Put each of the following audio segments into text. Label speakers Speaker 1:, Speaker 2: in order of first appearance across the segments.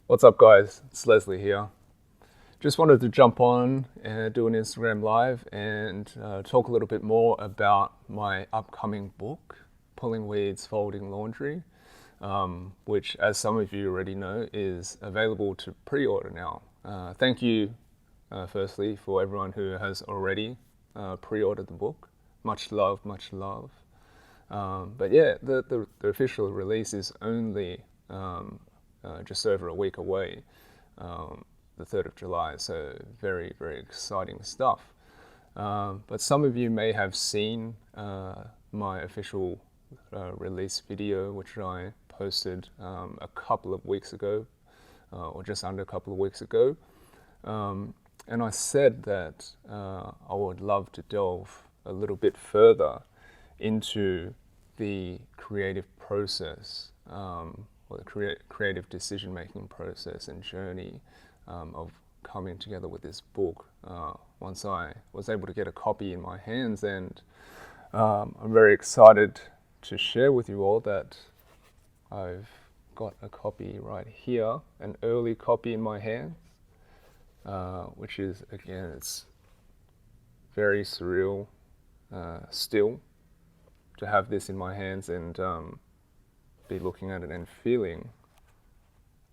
Speaker 1: What's up, guys? It's Leslie here. Just wanted to jump on and do an Instagram live and talk a little bit more about my upcoming book, Pulling Weeds, Folding Laundry, which, as some of you already know, is available to pre-order now. Thank you, firstly, for everyone who has already pre-ordered the book. Much love, much love. But yeah, the official release is only just over a week away, the 3rd of July, so very, very exciting stuff. But some of you may have seen my official release video, which I posted a couple of weeks ago, or just under a couple of weeks ago. And I said that I would love to delve a little bit further into the creative process, or the creative decision-making process and journey of coming together with this book. Once I was able to get a copy in my hands, and I'm very excited to share with you all that I've got a copy right here, an early copy in my hands, which is, again, it's very surreal still to have this in my hands and be looking at it and feeling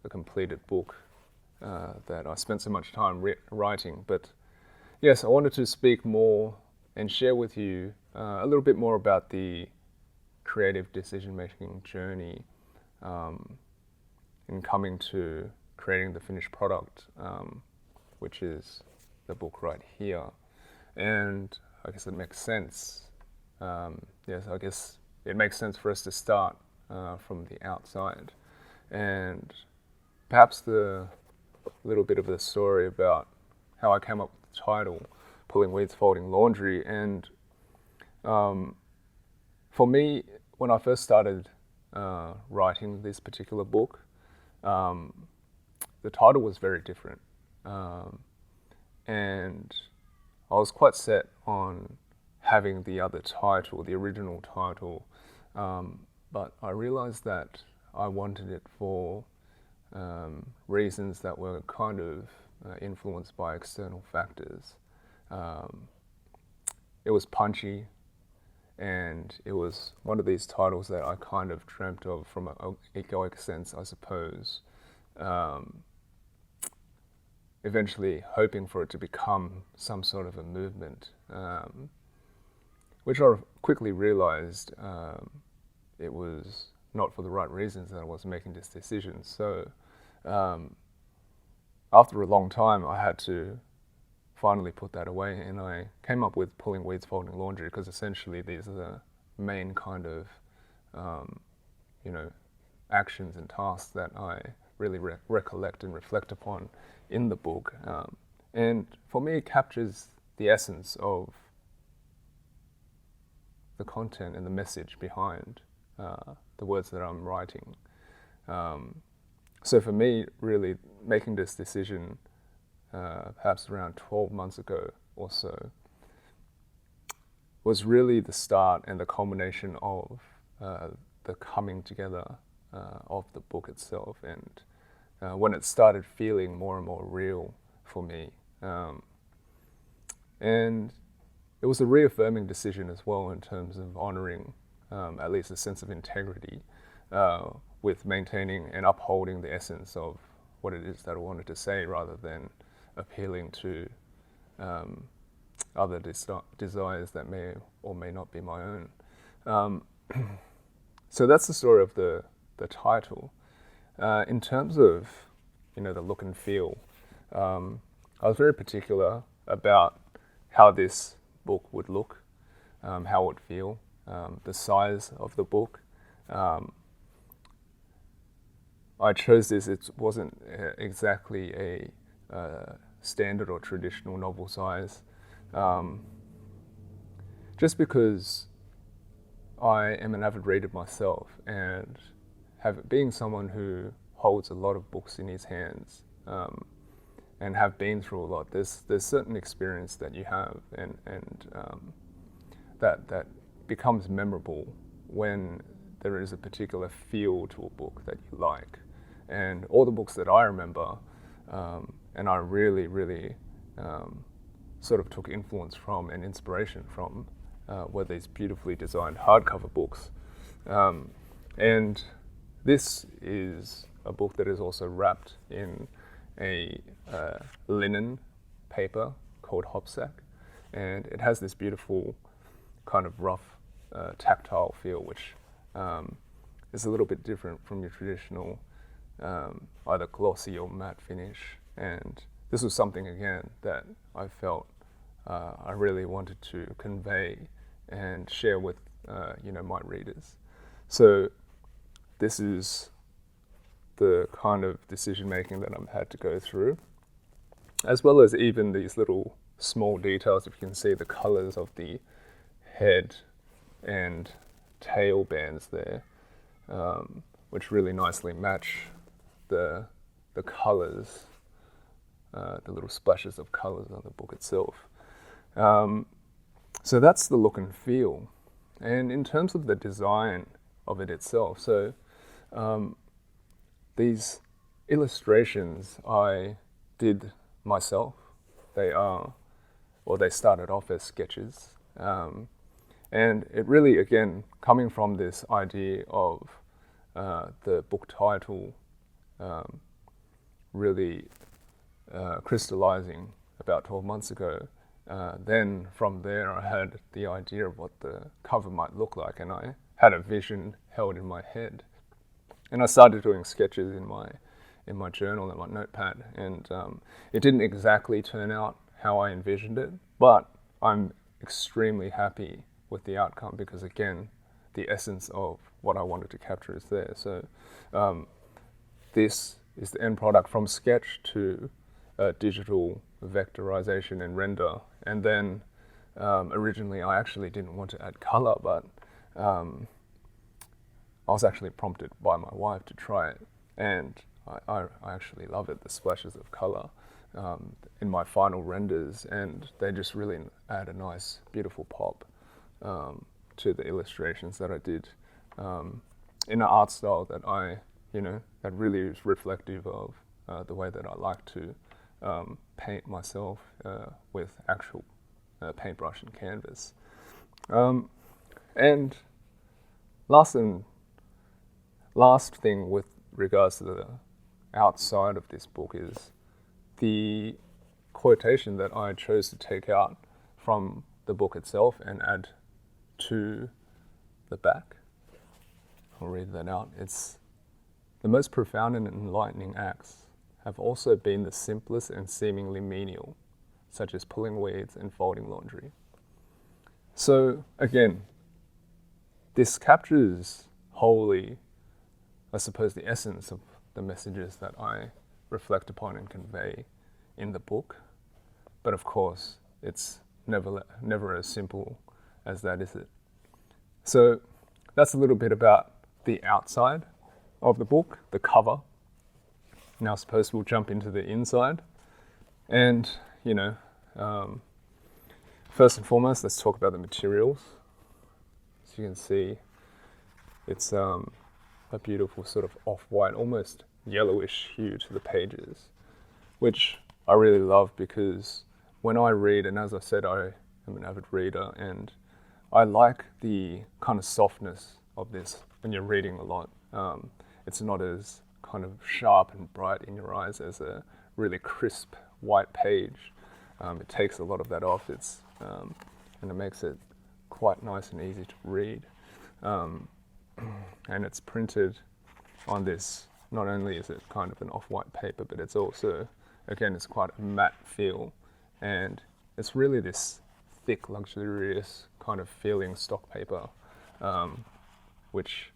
Speaker 1: the completed book that I spent so much time writing. But yes, I wanted to speak more and share with you a little bit more about the creative decision-making journey in coming to creating the finished product, which is the book right here. And I guess it makes sense. Yes, I guess it makes sense for us to start from the outside. And perhaps the little bit of the story about how I came up with the title, Pulling Weeds, Folding Laundry. And for me, when I first started writing this particular book, the title was very different. And I was quite set on having the other title, the original title, but I realized that I wanted it for reasons that were kind of influenced by external factors. It was punchy, and it was one of these titles that I kind of dreamt of from an egoic sense, I suppose. Eventually hoping for it to become some sort of a movement, which I quickly realized it was not for the right reasons that I was making this decision. So after a long time, I had to finally put that away, and I came up with Pulling Weeds, Folding Laundry, because essentially these are the main kind of actions and tasks that I really recollect and reflect upon in the book. And for me, it captures the essence of the content and the message behind the words that I'm writing. So for me, really making this decision perhaps around 12 months ago or so was really the start and the culmination of the coming together of the book itself, and when it started feeling more and more real for me. And it was a reaffirming decision as well in terms of honoring at least a sense of integrity with maintaining and upholding the essence of what it is that I wanted to say, rather than appealing to other desires that may or may not be my own. So that's the story of the title. In terms of the look and feel, I was very particular about how this book would look, how it would feel, the size of the book. I chose this, it wasn't exactly a standard or traditional novel size, just because I am an avid reader myself, and being someone who holds a lot of books in his hands, and have been through a lot, there's certain experience that you have, and that becomes memorable when there is a particular feel to a book that you like. and all the books that I remember, and I really sort of took influence from and inspiration from were these beautifully designed hardcover books. And this is a book that is also wrapped in a linen paper called hopsack, and it has this beautiful kind of rough tactile feel, which is a little bit different from your traditional either glossy or matte finish. And this was something, again, that I felt I really wanted to convey and share with my readers. So this is the kind of decision making that I've had to go through, as well as even these little small details. If you can see the colors of the head and tail bands there, which really nicely match the colors, the little splashes of colors on the book itself. So that's the look and feel. And in terms of the design of it itself, so these illustrations I did myself. They started off as sketches. And it really, again, coming from this idea of the book title really crystallizing about 12 months ago, then from there I had the idea of what the cover might look like, and I had a vision held in my head. And I started doing sketches in my journal and my notepad, and it didn't exactly turn out how I envisioned it, but I'm extremely happy with the outcome because, again, the essence of what I wanted to capture is there. So this is the end product from sketch to digital vectorization and render. And then originally I actually didn't want to add color, but I was actually prompted by my wife to try it, and I actually love it, the splashes of color in my final renders, and they just really add a nice, beautiful pop to the illustrations that I did in an art style that that really is reflective of the way that I like to paint myself with actual paintbrush and canvas. And last thing with regards to the outside of this book is the quotation that I chose to take out from the book itself and add to the back. I'll read that out. It's, "The most profound and enlightening acts have also been the simplest and seemingly menial, such as pulling weeds and folding laundry." So again, this captures wholly, I suppose, the essence of the messages that I reflect upon and convey in the book. But of course, it's never as simple as that, is it? So that's a little bit about the outside of the book, the cover. Now I suppose we'll jump into the inside. And, first and foremost, let's talk about the materials. As you can see, it's a beautiful sort of off-white, almost yellowish hue to the pages, which I really love because when I read, and as I said, I am an avid reader, and I like the kind of softness of this when you're reading a lot. It's not as kind of sharp and bright in your eyes as a really crisp white page. It takes a lot of that off. And it makes it quite nice and easy to read. And it's printed on this, not only is it kind of an off-white paper, but it's also, again, it's quite a matte feel. And it's really this thick, luxurious kind of feeling stock paper, which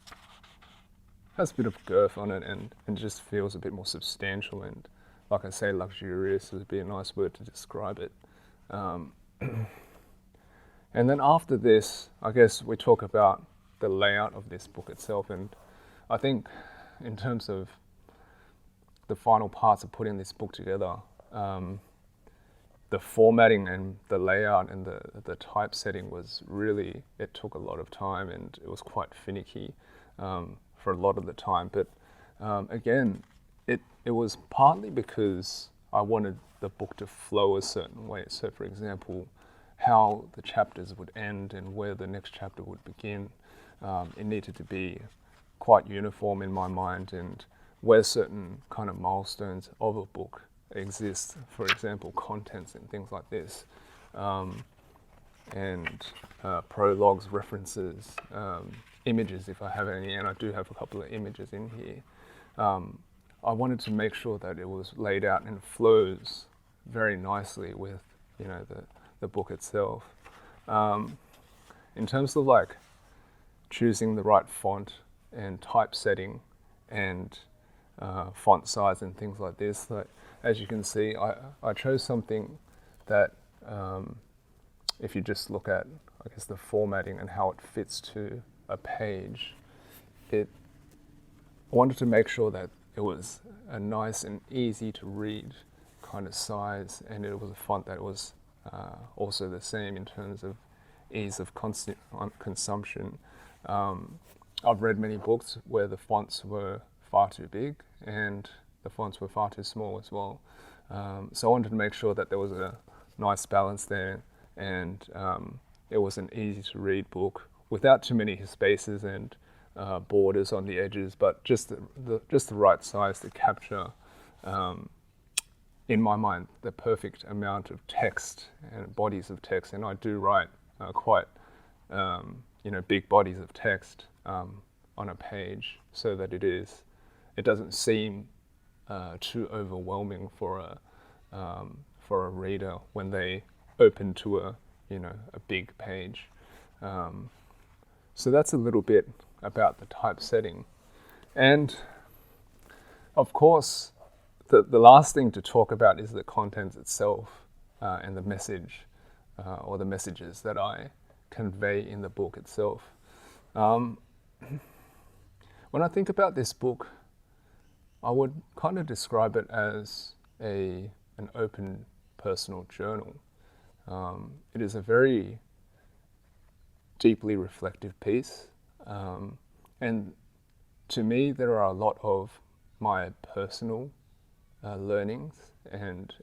Speaker 1: has a bit of girth on it and just feels a bit more substantial. And like I say, luxurious would be a nice word to describe it. And then after this, I guess we talk about the layout of this book itself. And I think in terms of the final parts of putting this book together, the formatting and the layout and the typesetting was really, it took a lot of time and it was quite finicky for a lot of the time. But again, it was partly because I wanted the book to flow a certain way. So, for example, how the chapters would end and where the next chapter would begin, it needed to be quite uniform in my mind, and where certain kind of milestones of a book exist, for example, contents and things like this, and prologues, references, images if I have any, and I do have a couple of images in here. I wanted to make sure that it was laid out and flows very nicely with, the book itself. In terms of like choosing the right font and typesetting and font size and things like this, like, as you can see, I chose something that, if you just look at, I guess, the formatting and how it fits to a page, I wanted to make sure that it was a nice and easy to read kind of size, and it was a font that was also the same in terms of ease of consumption. I've read many books where the fonts were far too big and the fonts were far too small as well. So I wanted to make sure that there was a nice balance there, and it was an easy to read book without too many spaces and borders on the edges, but just the right size to capture, in my mind, the perfect amount of text and bodies of text. And I do write quite big bodies of text on a page, so that it doesn't seem too overwhelming for a reader when they open to a big page. So that's a little bit about the typesetting. And of course, the last thing to talk about is the content itself, and the message, or the messages that I convey in the book itself. When I think about this book, I would kind of describe it as an open personal journal. It is a very deeply reflective piece, and to me there are a lot of my personal learnings and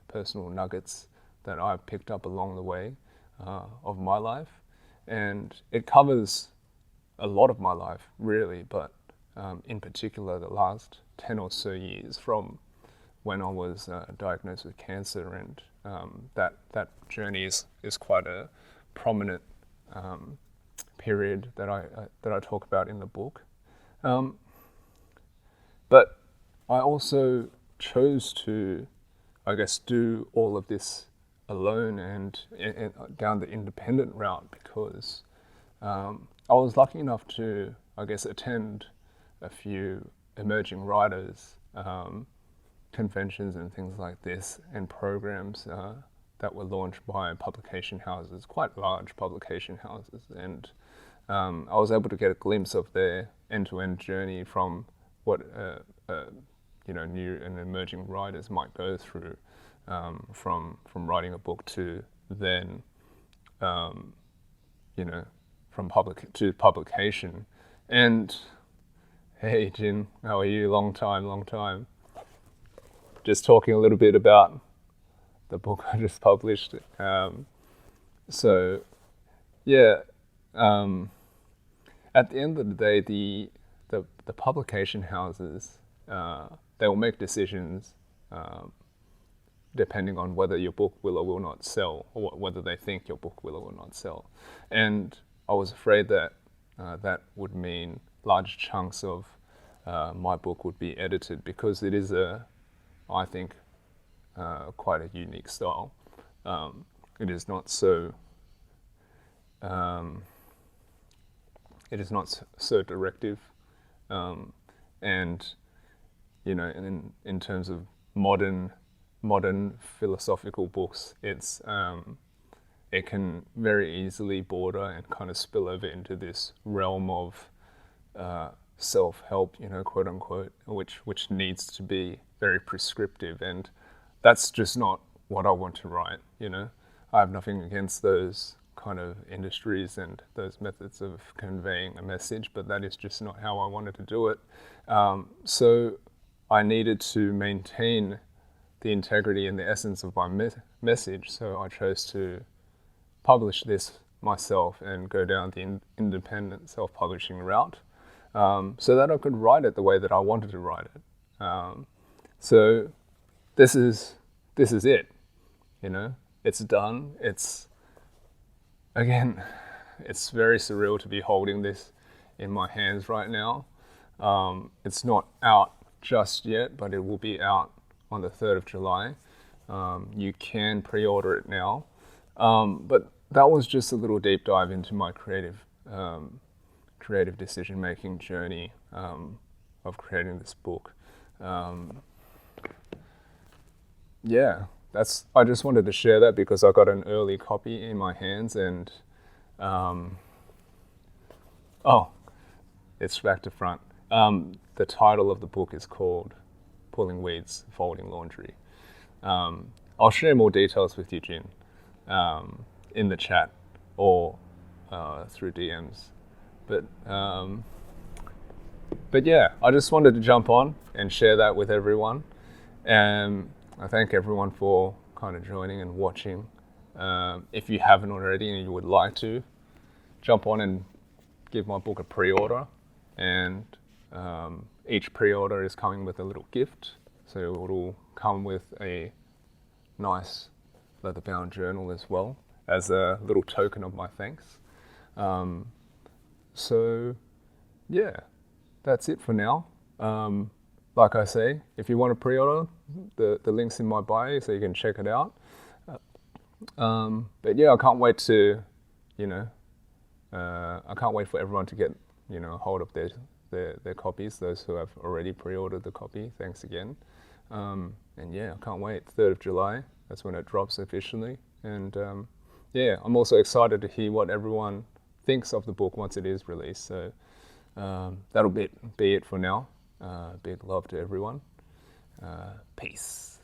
Speaker 1: personal nuggets that I've picked up along the way of my life, and it covers a lot of my life really, but in particular the last 10 or so years, from when I was diagnosed with cancer, and that journey is quite a prominent period that I talk about in the book. But I also chose to, I guess, do all of this alone and down the independent route, because I was lucky enough to, I guess, attend a few emerging writers conventions and things like this, and programs that were launched by publication houses, quite large publication houses, and I was able to get a glimpse of their end-to-end journey from what new and emerging writers might go through, from writing a book to then from publication. And hey Jin, how are you? Long time. Just talking a little bit about the book I just published. So yeah, at the end of the day, the publication houses, they will make decisions depending on whether your book will or will not sell, or whether they think your book will or will not sell. And I was afraid that that would mean large chunks of my book would be edited, because it is I think, quite a unique style. It is not so directive, and in terms of modern philosophical books, it can very easily border and kind of spill over into this realm of self-help, quote unquote, which needs to be very prescriptive, and that's just not what I want to write. I have nothing against those kind of industries and those methods of conveying a message, but that is just not how I wanted to do it. So I needed to maintain the integrity and the essence of my message, so I chose to publish this myself and go down the independent self-publishing route, so that I could write it the way that I wanted to write it. So this is it. You know, it's done. Again, it's very surreal to be holding this in my hands right now. It's not out just yet, but it will be out on the 3rd of July. You can pre-order it now. But that was just a little deep dive into my creative decision-making journey of creating this book. I just wanted to share that because I got an early copy in my hands, and it's back to front. The title of the book is called Pulling Weeds, Folding Laundry. I'll share more details with you, Jin, in the chat or through DMs. But yeah, I just wanted to jump on and share that with everyone. And I thank everyone for kind of joining and watching. If you haven't already and you would like to, jump on and give my book a pre-order. And each pre-order is coming with a little gift. So it'll come with a nice leather-bound journal as well, as a little token of my thanks. So yeah, that's it for now. Like I say, if you want to pre-order, the link's in my bio, so you can check it out. But yeah, I can't wait to, I can't wait for everyone to get, hold of their copies, those who have already pre-ordered the copy. Thanks again. And yeah, I can't wait. 3rd of July, that's when it drops officially. And yeah, I'm also excited to hear what everyone thinks of the book once it is released. So that'll be it for now. Big love to everyone. Peace.